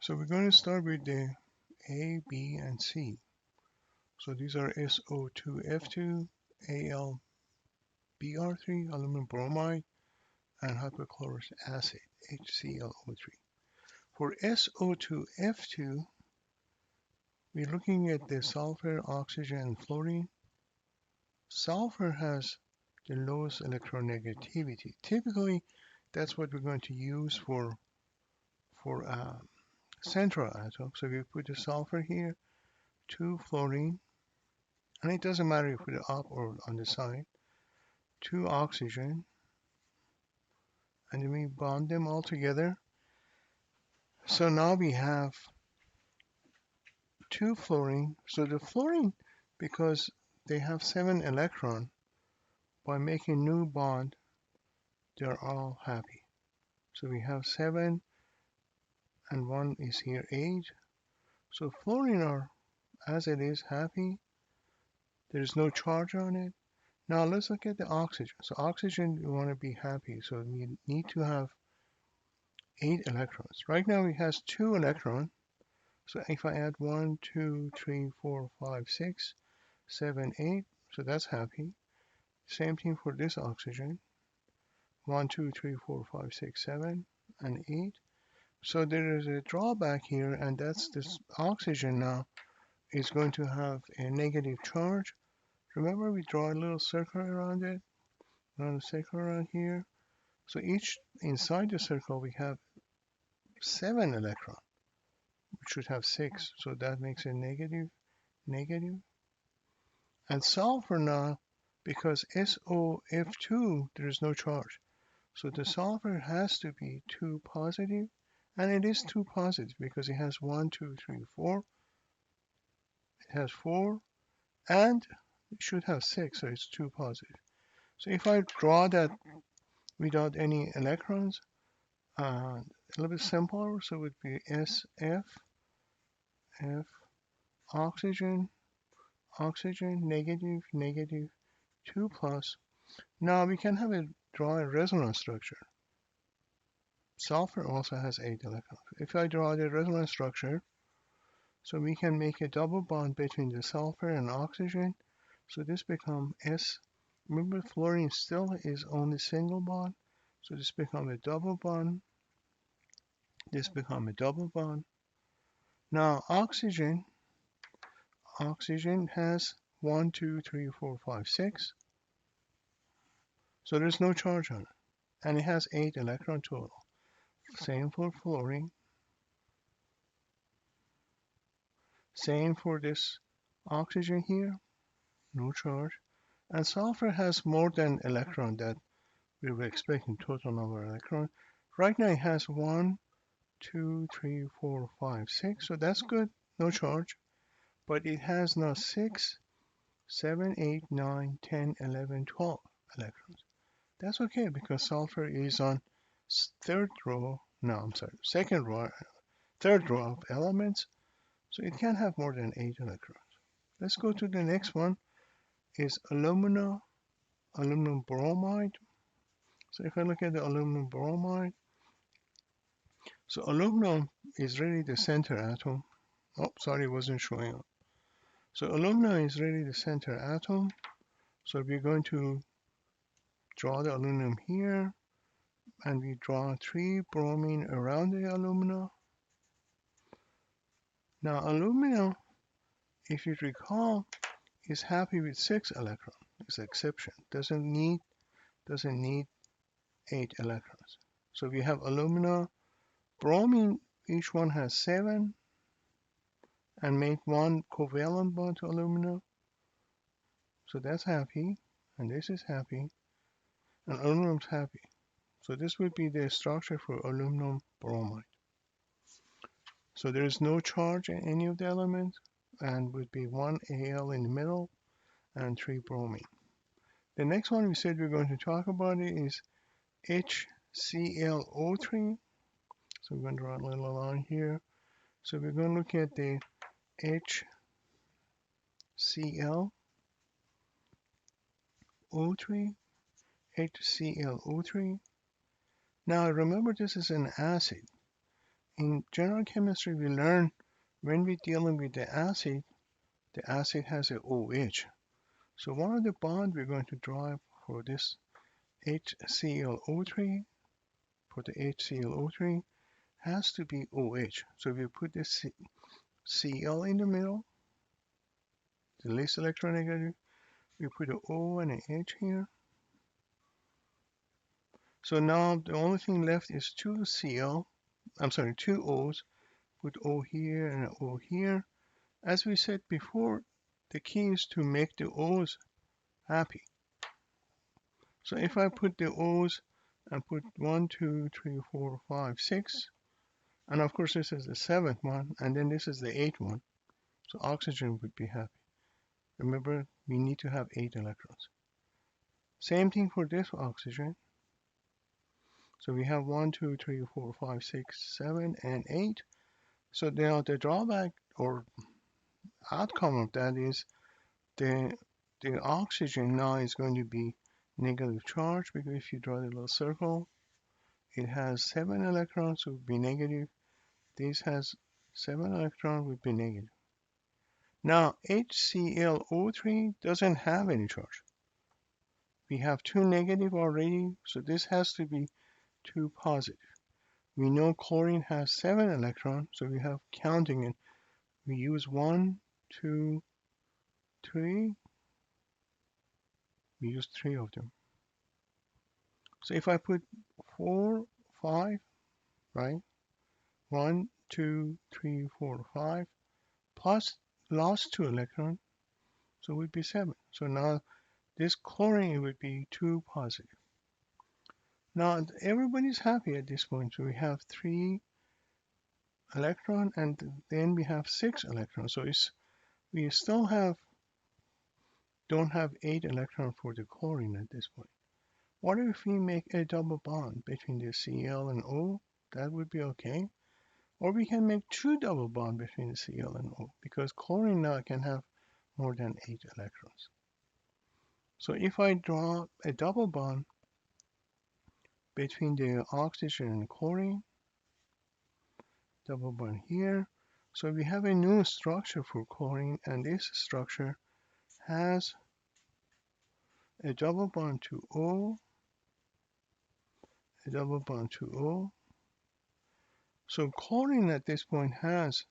So we're going to start with the A, B, and C. So these are SO2F2, AlBr3, aluminum bromide, and hypochlorous acid, HClO3. For SO2F2, we're looking at the sulfur, oxygen, and fluorine. Sulfur has the lowest electronegativity. Typically, that's what we're going to use for central atom. So we put the sulfur here, 2 fluorine, and it doesn't matter if we put it up or on the side, 2 oxygen, and then we bond them all together. So now we have 2 fluorine. So the fluorine, because they have 7 electrons, by making new bond, they're all happy. So we have 7, and 1 is here 8. So fluorine are, as it is, happy. There's no charge on it. Now let's look at the oxygen. So oxygen, we want to be happy. So we need to have 8 electrons. Right now it has 2 electrons. So if I add 1, 2, 3, 4, 5, 6, 7, 8, so that's happy. Same thing for this oxygen. 1, 2, 3, 4, 5, 6, 7, and 8. So there is a drawback here, and that's this oxygen now is going to have a negative charge. Remember, we draw a little circle around it, a circle around here. So each inside the circle we have 7 electrons. We should have 6, so that makes it negative, negative. And sulfur now, because SO2F2, there is no charge. So the sulfur has to be 2 positive, and it is 2 positive because it has 1, 2, 3, 4. It has 4, and it should have 6, so it's 2 positive. So if I draw that without any electrons, a little bit simpler, so it would be SF, F, oxygen, oxygen, negative, negative, 2 plus. Now we can have it draw a resonance structure. Sulfur also has 8 electrons. If I draw the resonance structure, so we can make a double bond between the sulfur and oxygen. So this becomes S. Remember, fluorine still is only single bond. So this becomes a double bond. This becomes a double bond. Now oxygen has 1, 2, 3, 4, 5, 6. So there's no charge on it. And it has 8 electron total. Same for fluorine. Same for this oxygen here. No charge. And sulfur has more than electron that we were expecting total number of electrons. Right now it has 1, 2, 3, 4, 5, 6. So that's good. No charge. But it has now 6, 7, 8, 9, 10, 11, 12 electrons. That's okay because sulfur is on third row, second row, third row of elements, so it can have more than 8 electrons. Let's go to the next one, is aluminum bromide. So if I look at the aluminum bromide, so aluminum is really the center atom. Oh, sorry, it wasn't showing up. So aluminum is really the center atom. So we're going to draw the aluminum here, and we draw 3 bromine around the aluminum. Now aluminum, if you recall, is happy with 6 electrons. It's an exception. Doesn't need 8 electrons. So we have alumina, bromine, each one has 7, and make 1 covalent bond to alumina. So that's happy, and this is happy, and aluminum's happy. So this would be the structure for aluminum bromide. So there is no charge in any of the elements, and would be 1 Al in the middle and 3 bromine. The next one we said we're going to talk about it is HClO3. So we're going to draw a little line here. So we're going to look at the HClO3. Now remember, this is an acid. In general chemistry, we learn when we're dealing with the acid has a OH. So one of the bonds we're going to draw for this HClO3, for the HClO3, has to be OH. So we put this Cl in the middle, the least electronegative. We put an O and an H here. So now the only thing left is two O's. Put O here and an O here. As we said before, the key is to make the O's happy. So if I put the O's and put 1, 2, 3, 4, 5, 6, and of course this is the 7th one, and then this is the 8th one, so oxygen would be happy. Remember, we need to have 8 electrons. Same thing for this oxygen. So we have 1, 2, 3, 4, 5, 6, 7, and 8. So now the drawback or outcome of that is the oxygen now is going to be negative charge, because if you draw the little circle, it has 7 electrons, so it would be negative. This has 7 electrons, would be negative. Now HClO3 doesn't have any charge. We have 2 negative already, so this has to be 2 positive. We know chlorine has 7 electrons, so we have counting it. We use 1, 2, 3. We use 3 of them. So if I put 4, 5, right? 1, 2, 3, 4, 5, plus lost 2 electrons, so it would be 7. So now this chlorine would be 2 positive. Now everybody's happy at this point. So we have 3 electrons, and then we have 6 electrons. So we still don't have 8 electrons for the chlorine at this point. What if we make a double bond between the Cl and O? That would be okay. Or we can make 2 double bonds between the Cl and O, because chlorine now can have more than 8 electrons. So if I draw a double bond between the oxygen and chlorine, double bond here, so we have a new structure for chlorine, and this structure has a double bond to O, a double bond to O. So chlorine at this point has